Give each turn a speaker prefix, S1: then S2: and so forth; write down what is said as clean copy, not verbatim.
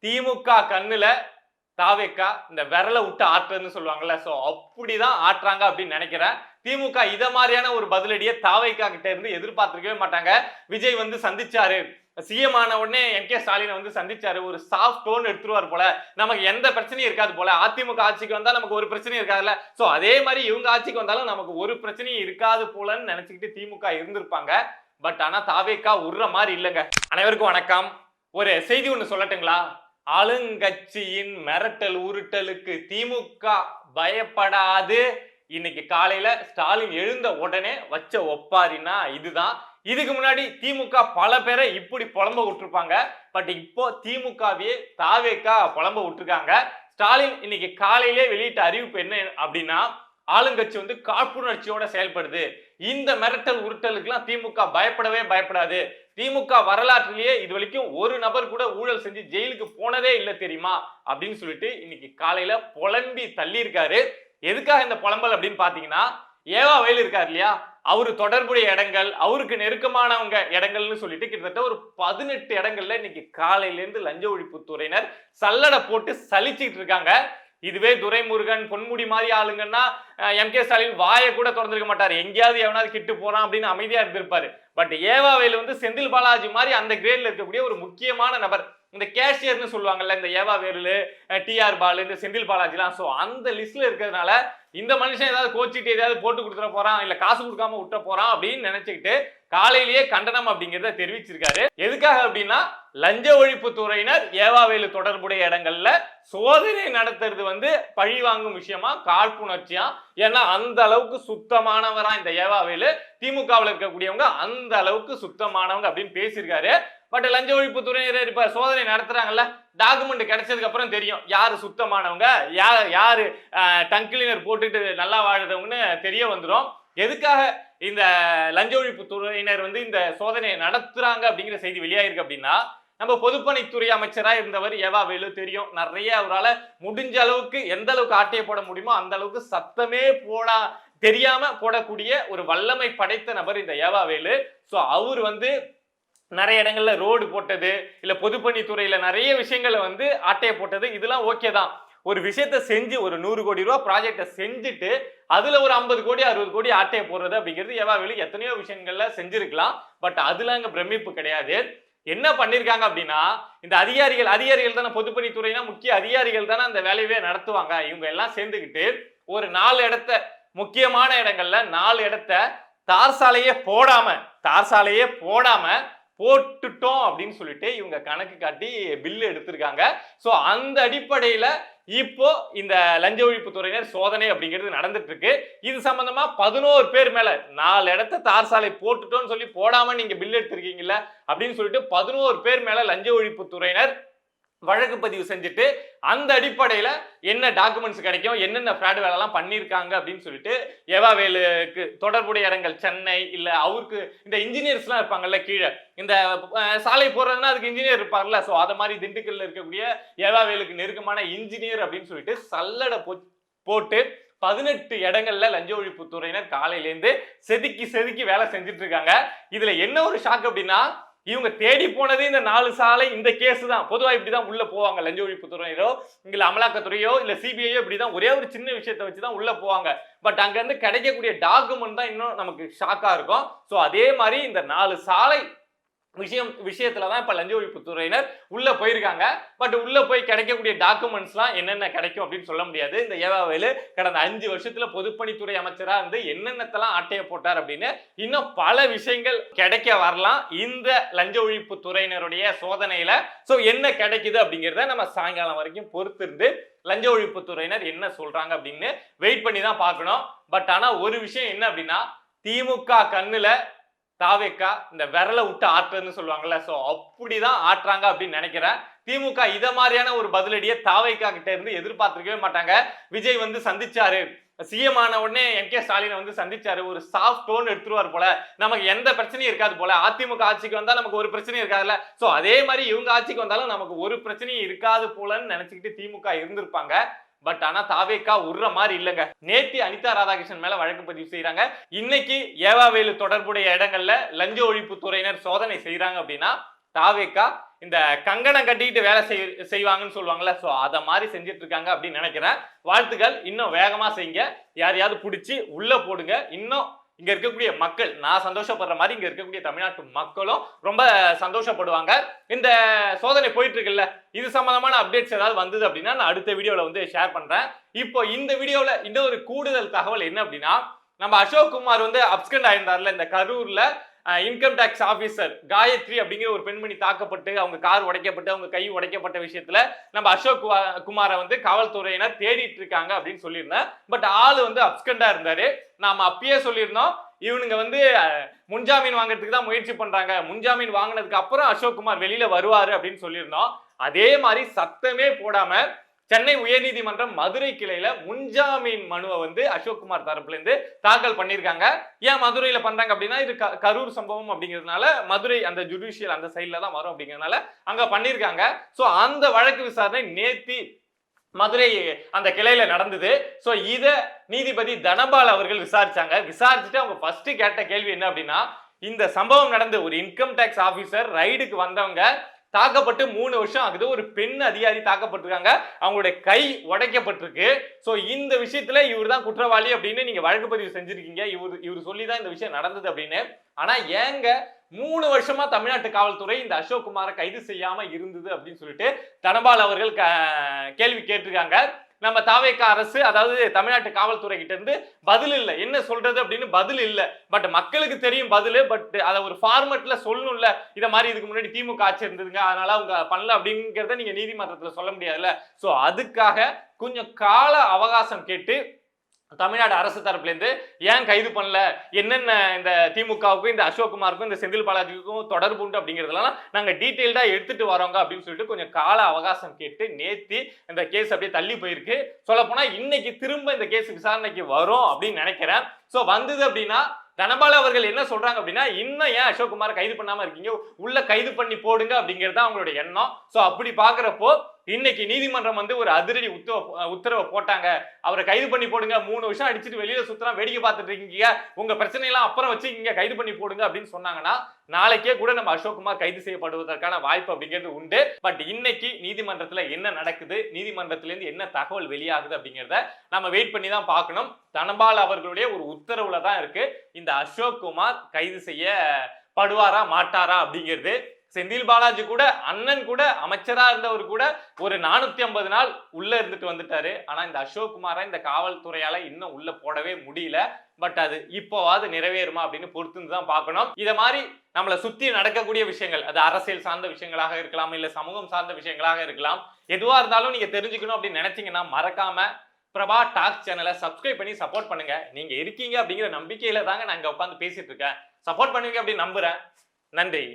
S1: திமுக கண்ணுல தாவேக்கா இந்த விரல விட்டு ஆட்டுறதுன்னு சொல்லுவாங்கல்ல, சோ அப்படிதான் ஆட்டுறாங்க அப்படின்னு நினைக்கிறேன். திமுக இத மாதிரியான ஒரு பதிலடியை தாவேக்கா கிட்ட இருந்து எதிர்பார்த்திருக்கவே மாட்டாங்க. விஜய் வந்து சந்திச்சாரு, சிஎம் ஆன உடனே ஸ்டாலினை வந்து சந்திச்சாரு, ஒரு சாஃப்ட் டோன் எடுத்துருவார் போல, நமக்கு எந்த பிரச்சனையும் இருக்காது போல, அதிமுக ஆட்சிக்கு வந்தா நமக்கு ஒரு பிரச்சனையும் இருக்காதுல்ல, சோ அதே மாதிரி இவங்க ஆட்சிக்கு வந்தாலும் நமக்கு ஒரு பிரச்சனையும் இருக்காது போலன்னு நினைச்சுக்கிட்டு திமுக இருந்திருப்பாங்க. பட் ஆனா தாவேக்கா உர்ற மாதிரி இல்லைங்க. அனைவருக்கும் வணக்கம். ஒரு செய்தி ஒண்ணு சொல்லட்டுங்களா? ஆளுங்கட்சியின் மிரட்டல் உருட்டலுக்கு திமுக பயப்படாது. இன்னைக்கு காலையில ஸ்டாலின் எழுந்த உடனே வச்ச ஒப்பாரினா இதுதான். இதுக்கு முன்னாடி திமுக பல பேரை இப்படி புலம்ப விட்டுருப்பாங்க. பட் இப்போ திமுகவே தாவேக்கா புலம்ப விட்டுருக்காங்க. ஸ்டாலின் இன்னைக்கு காலையிலே வெளியிட்ட அறிவிப்பு என்ன அப்படின்னா, ஆளுங்கட்சி வந்து காழ்ப்புணர்ச்சியோட செயல்படுது. இந்த மிரட்டல் உருட்டலுக்குலாம் திமுக பயப்படவே பயப்படாது. திமுக வரலாற்றிலேயே இது வரைக்கும் ஒரு நபர் கூட ஊழல் செஞ்சு ஜெயிலுக்கு போனதே இல்லை தெரியுமா அப்படின்னு சொல்லிட்டு இன்னைக்கு காலையில புலம்பி தள்ளி இருக்காரு. எதுக்காக இந்த புலம்பல் அப்படின்னு பாத்தீங்கன்னா, ஏவா வேலு இருக்காரு இல்லையா, அவரு தொடர்புடைய இடங்கள், அவருக்கு நெருக்கமானவங்க இடங்கள்னு சொல்லிட்டு கிட்டத்தட்ட ஒரு 18 இடங்கள்ல இன்னைக்கு காலையில இருந்து லஞ்ச ஒழிப்புத்துறையினர் சல்லடை போட்டு சலிச்சிட்டு இருக்காங்க. இதுவே துரைமுருகன், பொன்முடி மாதிரி ஆளுங்கன்னா ஸ்டாலின் வாயை கூட திறந்திருக்க மாட்டாரு, எங்கேயாவது எவனாவது கிட்டு போறான் அப்படின்னு அமைதியா இருந்திருப்பாரு. பட் ஏவா வேலு வந்து செந்தில் பாலாஜி மாதிரி அந்த கிரேட்ல இருக்கக்கூடிய ஒரு முக்கியமான நபர். இந்த கேஷியர்னு சொல்லுவாங்கல்ல, இந்த ஏவா வேலு, டிஆர் பாலு, இந்த செந்தில் பாலாஜிலாம், சோ அந்த லிஸ்ட்ல இருக்கிறதுனால இந்த மனுஷன் ஏதாவது கோச்சிட்டு ஏதாவது போட்டு கொடுத்துட போறான், இல்ல காசு கொடுக்காம விட்ட போறான் அப்படின்னு நினைச்சுக்கிட்டு காலையிலேயே கண்டனம் அப்படிங்கிறத தெரிவிச்சிருக்காரு. எதுக்காக அப்படின்னா, லஞ்ச ஒழிப்பு துறையினர் ஏவாவேலு தொடர்புடைய இடங்கள்ல சோதனை நடத்துறது வந்து பழி வாங்கும் விஷயமா, காழ்ப்புணர்ச்சியா. ஏன்னா அந்த அளவுக்கு சுத்தமானவரா இந்த ஏவாவேலு, திமுகவில் இருக்கக்கூடியவங்க அந்த அளவுக்கு சுத்தமானவங்க அப்படின்னு பேசியிருக்காரு. பட் லஞ்ச ஒழிப்பு துறையினர் இப்ப சோதனை நடத்துறாங்கல்ல, டாக்குமெண்ட் கிடைச்சதுக்கு அப்புறம் தெரியும் யாரு சுத்தமானவங்க, யாரு டங் கிளீனர் போட்டுட்டு நல்லா வாழ்றவங்கன்னு தெரிய வந்துடும். எதுக்காக இந்த லஞ்ச ஒழிப்பு துறையினர் வந்து இந்த சோதனையை நடத்துறாங்க அப்படிங்கிற செய்தி வெளியாயிருக்கு அப்படின்னா, நம்ம பொதுப்பணித்துறை அமைச்சரா இருந்தவர் ஏவா வேலு தெரியும். நிறைய அவரால் முடிஞ்ச அளவுக்கு எந்த அளவுக்கு ஆட்டையை போட முடியுமோ அந்த அளவுக்கு சத்தமே தெரியாம போடக்கூடிய ஒரு வல்லமை படைத்த நபர் இந்த ஏவா வேலு. சோ அவர் வந்து நிறைய இடங்கள்ல ரோடு போட்டது, இல்ல பொதுப்பணித்துறையில நிறைய விஷயங்களை வந்து ஆட்டையை போட்டது, இதெல்லாம் ஓகே தான். ஒரு விஷயத்த செஞ்சு ஒரு 100 கோடி ரூபாய் ப்ராஜெக்டை செஞ்சுட்டு அதுல ஒரு 50 கோடி 60 கோடி ஆட்டையை போடுறது அப்படிங்கிறது ஏவா வேலு எத்தனையோ விஷயங்கள்ல செஞ்சிருக்கலாம். பட் அதுல அங்க பிரமிப்பு கிடையாது. என்ன பண்ணிருக்காங்க அப்படின்னா, இந்த அதிகாரிகள் தானே, பொதுப்பணித்துறைனா முக்கிய அதிகாரிகள் தானே அந்த வேலையவே நடத்துவாங்க. இவங்க எல்லாம் சேர்ந்துக்கிட்டு ஒரு 4 இடத்த, முக்கியமான இடங்கள்ல 4 இடத்த தார் சாலையே போடாம போட்டுட்டோம் அப்படின்னு சொல்லிட்டு இவங்க கணக்கு காட்டி பில்லு எடுத்திருக்காங்க. சோ அந்த அடிப்படையில இப்போ இந்த லஞ்ச ஒழிப்பு துறையினர் சோதனை அப்படிங்கிறது நடந்துட்டு இருக்கு. இது சம்பந்தமா 11 பேர் மேல 4 இடத்த தார் சாலை போட்டுட்டோம்னு சொல்லி போடாம நீங்க பில் எடுத்திருக்கீங்கல்ல அப்படின்னு சொல்லிட்டு 11 பேர் மேல லஞ்ச ஒழிப்பு துறையினர் வழக்கு பதிவு செஞ்சுட்டு அந்த அடிப்படையில என்ன டாக்குமெண்ட்ஸ் கிடைக்கும், என்னென்ன ஃப்ராட் வேலை எல்லாம் பண்ணிருக்காங்க அப்படின்னு சொல்லிட்டு ஏவா வேலுக்கு தொடர்புடைய இடங்கள் சென்னை, இல்ல அவருக்கு இந்த இன்ஜினியர்ஸ் எல்லாம் இருப்பாங்கல்ல கீழே, இந்த சாலை போடுறதுன்னா அதுக்கு இன்ஜினியர் இருப்பாங்கல்ல, சோ அத மாதிரி திண்டுக்கல்ல இருக்கக்கூடிய ஏவா வேலுக்கு நெருக்கமான இன்ஜினியர் அப்படின்னு சொல்லிட்டு சல்லடை போட்டு 18 இடங்கள்ல லஞ்ச ஒழிப்பு துறையினர் காலையிலேருந்து செதுக்கி வேலை செஞ்சுட்டு இருக்காங்க. இதுல என்ன ஒரு ஷாக் அப்படின்னா, இவங்க தேடி போனது இந்த 4 சாலை, இந்த கேஸ் தான். பொதுவா இப்படிதான் உள்ள போவாங்க லஞ்ச ஒழிப்பு துறையினரோ, இல்ல அமலாக்கத்துறையோ, இல்ல சிபிஐயோ, இப்படிதான் ஒரே ஒரு சின்ன விஷயத்தை வச்சுதான் உள்ள போவாங்க. பட் அங்க இருந்து கிடைக்கக்கூடிய டாக்குமெண்ட் தான் இன்னும் நமக்கு ஷாக்கா இருக்கும். சோ அதே மாதிரி இந்த 4 சாலை விஷயத்துலதான் இப்ப லஞ்ச ஒழிப்பு துறையினர் உள்ள போயிருக்காங்க. பட் உள்ள போய் கிடைக்கக்கூடிய டாக்குமெண்ட்ஸ் எல்லாம் என்னென்ன கிடைக்கும் அப்படின்னு சொல்ல முடியாது. இந்த ஏவா வேலு கடந்த 5 வருஷத்துல பொதுப்பணித்துறை அமைச்சரா இருந்து என்னென்னத்தெல்லாம் ஆட்டைய போட்டார் அப்படின்னு இன்னும் பல விஷயங்கள் கிடைக்க வரலாம் இந்த லஞ்ச ஒழிப்பு துறையினருடைய சோதனையில. சோ என்ன கிடைக்குது அப்படிங்கிறத நம்ம சாயங்காலம் வரைக்கும் பொறுத்திருந்து லஞ்ச ஒழிப்பு துறையினர் என்ன சொல்றாங்க அப்படின்னு வெயிட் பண்ணி தான் பார்க்கணும். பட் ஆனா ஒரு விஷயம் என்ன அப்படின்னா, திமுக கண்ணுல தாவேக்கா இந்த விரல விட்டு ஆட்டுறதுன்னு சொல்லுவாங்கல்ல, சோ அப்படிதான் ஆட்டுறாங்க அப்படின்னு நினைக்கிறேன். திமுக இத மாதிரியான ஒரு பதிலடியை தாவேக்கா கிட்ட இருந்து எதிர்பார்த்திருக்கவே மாட்டாங்க. விஜய் வந்து சந்திச்சாரு, சிஎம் ஆன உடனே ஸ்டாலினை வந்து சந்திச்சாரு, ஒரு சாஃப்ட் டோன் எடுத்துருவார் போல, நமக்கு எந்த பிரச்சனையும் இருக்காது போல, அதிமுக ஆட்சிக்கு வந்தா நமக்கு ஒரு பிரச்சனையும் இருக்காதுல்ல, சோ அதே மாதிரி இவங்க ஆட்சிக்கு வந்தாலும் நமக்கு ஒரு பிரச்சனையும் இருக்காது போலன்னு நினைச்சுக்கிட்டு திமுக இருந்திருப்பாங்க. பட் ஆனா தாவேக்கா உர்ற மாதிரி இல்லங்க. நேத்தி அனிதா ராதாகிருஷ்ணன் மேல வழக்கு பதிவு செய்யறாங்க. இன்னைக்கு ஏவா வேலு தொடர்புடைய இடங்கள்ல லஞ்ச ஒழிப்பு துறையினர் சோதனை செய்யறாங்க அப்படின்னா, தாவேக்கா இந்த கங்கணம் கட்டிட்டு வேலை செய்வாங்கன்னு சொல்லுவாங்கல்ல, சோ அத மாதிரி செஞ்சுட்டு இருக்காங்க அப்படின்னு நினைக்கிறேன். வாழ்த்துக்கள், இன்னும் வேகமா செய்யுங்க. யாரையாவது பிடிச்சி உள்ள போடுங்க. இன்னும் இங்க இருக்கக்கூடிய மக்கள், நான் சந்தோஷப்படுற மாதிரி இங்க இருக்கக்கூடிய தமிழ்நாட்டு மக்களும் ரொம்ப சந்தோஷப்படுவாங்க. இந்த சோதனை போயிட்டு இருக்குல்ல, இது சம்பந்தமான அப்டேட்ஸ் ஏதாவது வந்தது அப்படின்னா நான் அடுத்த வீடியோல வந்து ஷேர் பண்றேன். இப்போ இந்த வீடியோல இன்னொரு கூடுதல் தகவல் என்ன அப்படின்னா, நம்ம அசோக் குமார் வந்து அப்ஸ்கண்ட் ஆயிருந்தார்ல இந்த கரூர்ல, இன்கம் டாக்ஸ் ஆபீசர் காயத்ரி அப்படிங்கிற ஒரு பெண்மணி தாக்கப்பட்டு அவங்க கார் உடைக்கப்பட்டு அவங்க கை உடைக்கப்பட்ட விஷயத்துல நம்ம அசோக் குமாரை வந்து காவல்துறையினர் தேடிட்டு இருக்காங்க அப்படின்னு சொல்லியிருந்தேன். பட் ஆளு வந்து அப்ஸ்கண்டா இருந்தாரு. நாம அப்பயே சொல்லியிருந்தோம், இவனுங்க வந்து முன்ஜாமீன் வாங்குறதுக்கு தான் முயற்சி பண்றாங்க, முன்ஜாமீன் வாங்கினதுக்கு அப்புறம் அசோக் குமார் வெளியில வருவாரு அப்படின்னு சொல்லியிருந்தோம். அதே மாதிரி சத்தமே போடாம சென்னை உயர்நீதிமன்றம் மதுரை கிளையில முன்ஜாமீன் மனுவை வந்து அசோக் குமார் தரப்புல இருந்து தாக்கல் பண்ணிருக்காங்க. ஏன் மதுரையில பண்றாங்க அப்படின்னா, இது கரூர் சம்பவம் அப்படிங்கிறதுனால மதுரை அந்த ஜுடிஷியல் அந்த சைட்ல தான் வரும் அப்படிங்கிறதுனால அங்க பண்ணிருக்காங்க. சோ அந்த வழக்கு விசாரணை நேத்தி மதுரை அந்த கிளையில நடந்தது. சோ இத நீதிபதி தனபால் அவர்கள் விசாரிச்சாங்க. விசாரிச்சுட்டு அவங்க ஃபர்ஸ்ட் கேட்ட கேள்வி என்ன அப்படின்னா, இந்த சம்பவம் நடந்து ஒரு இன்கம் டாக்ஸ் ஆபீசர் ரைடுக்கு வந்தவங்க தாக்கப்பட்டு 3 வருஷம் ஆகுது. ஒரு பெண் அதிகாரி தாக்கப்பட்டிருக்காங்க, அவங்களுடைய கை உடைக்கப்பட்டிருக்கு. சோ இந்த விஷயத்துல இவர் தான் குற்றவாளி அப்படின்னு நீங்க வழக்கு பதிவு செஞ்சிருக்கீங்க, இவர் சொல்லிதான் இந்த விஷயம் நடந்தது அப்படின்னு. ஆனா ஏங்க 3 வருஷமா தமிழ்நாட்டு காவல்துறை இந்த அசோக் குமாரை கைது செய்யாம இருந்தது அப்படின்னு சொல்லிட்டு தனபால் அவர்கள் கேள்வி கேட்டிருக்காங்க. நம்ம தாவேக்கா அரசு, அதாவது தமிழ்நாட்டு காவல்துறை கிட்ட இருந்து பதில் இல்ல, என்ன சொல்றது அப்படின்னு பதில் இல்ல. பட் மக்களுக்கு தெரியும் பதில், பட் அதை ஒரு ஃபார்மட்ல சொல்லணும்ல. இத மாதிரி இதுக்கு முன்னாடி திமுக ஆட்சி இருந்ததுங்க, அதனால அவங்க பண்ணல அப்படிங்கறத நீங்க நீதிமன்றத்துல சொல்ல முடியாதுல்ல. சோ அதுக்காக கொஞ்சம் கால அவகாசம் கேட்டு தமிழ்நாடு அரசு தரப்புல இருந்து ஏன் கைது பண்ணல, என்னென்ன இந்த திமுகவுக்கும் இந்த அசோக் குமாருக்கும் இந்த செந்தில் பாலாஜிக்கும் தொடர்பு உண்டு அப்படிங்கறதெல்லாம் நாங்க டீடைல்டா எடுத்துட்டு வரோங்க அப்படின்னு சொல்லிட்டு கொஞ்சம் கால அவகாசம் கேட்டு நேத்தி இந்த கேஸ் அப்படியே தள்ளி போயிருக்கு. சொல்ல போனா இன்னைக்கு திரும்ப இந்த கேஸ் விசாரணைக்கு வரும் அப்படின்னு நினைக்கிறேன். சோ வந்தது அப்படின்னா தனபால் அவர்கள் என்ன சொல்றாங்க அப்படின்னா, இன்னும் ஏன் அசோக் குமார் கைது பண்ணாம இருக்கீங்க, உள்ள கைது பண்ணி போடுங்க அப்படிங்கிறது தான் அவங்களுடைய எண்ணம். சோ அப்படி பாக்குறப்போ இன்னைக்கு நீதிமன்றம் வந்து ஒரு அதிரடி உத்தரவை போட்டாங்க. அவரை கைது பண்ணி போடுங்க, 3 வருஷம் அடிச்சுட்டு வெளியில சுத்தலாம் வேடிக்கை பார்த்துட்டு இருக்கீங்க, உங்க பிரச்சனை எல்லாம் அப்புறம் வச்சு இங்க கைது பண்ணி போடுங்க அப்படின்னு சொன்னாங்கன்னா நாளைக்கே கூட நம்ம அசோக் குமார் கைது செய்யப்படுவதற்கான வாய்ப்பு அப்படிங்கிறது உண்டு. பட் இன்னைக்கு நீதிமன்றத்துல என்ன நடக்குது, நீதிமன்றத்துல இருந்து என்ன தகவல் வெளியாகுது அப்படிங்கிறத நம்ம வெயிட் பண்ணி தான் பார்க்கணும். தனபால் அவர்களுடைய ஒரு உத்தரவுல தான் இருக்கு இந்த அசோக் குமார் கைது செய்யப்படுவாரா மாட்டாரா அப்படிங்கிறது. செந்தில் பாலாஜி கூட, அண்ணன் கூட, அமைச்சரா இருந்தவர் கூட ஒரு 450 நாள் உள்ள இருந்துட்டு வந்துட்டாரு. ஆனா இந்த அசோக் குமாரை இந்த காவல்துறையால இன்னும் உள்ள போடவே முடியல. பட் அது இப்போவாது நிறைவேறுமா அப்படின்னு பொறுத்து தான் பார்க்கணும். இத மாதிரி நம்மளை சுத்தி நடக்கக்கூடிய விஷயங்கள், அது அரசியல் சார்ந்த விஷயங்களாக இருக்கலாம், இல்ல சமூகம் சார்ந்த விஷயங்களாக இருக்கலாம், எதுவா இருந்தாலும் நீங்க தெரிஞ்சுக்கணும் அப்படின்னு நினைச்சீங்கன்னா மறக்காம பிரபா டாக் சேனலை சப்ஸ்கிரைப் பண்ணி சப்போர்ட் பண்ணுங்க. நீங்க இருக்கீங்க அப்படிங்கிற நம்பிக்கையில தாங்க நான் இங்க உட்காந்து பேசிட்டு இருக்கேன். சப்போர்ட் பண்ணுவீங்க அப்படின்னு நம்புறேன். நன்றி.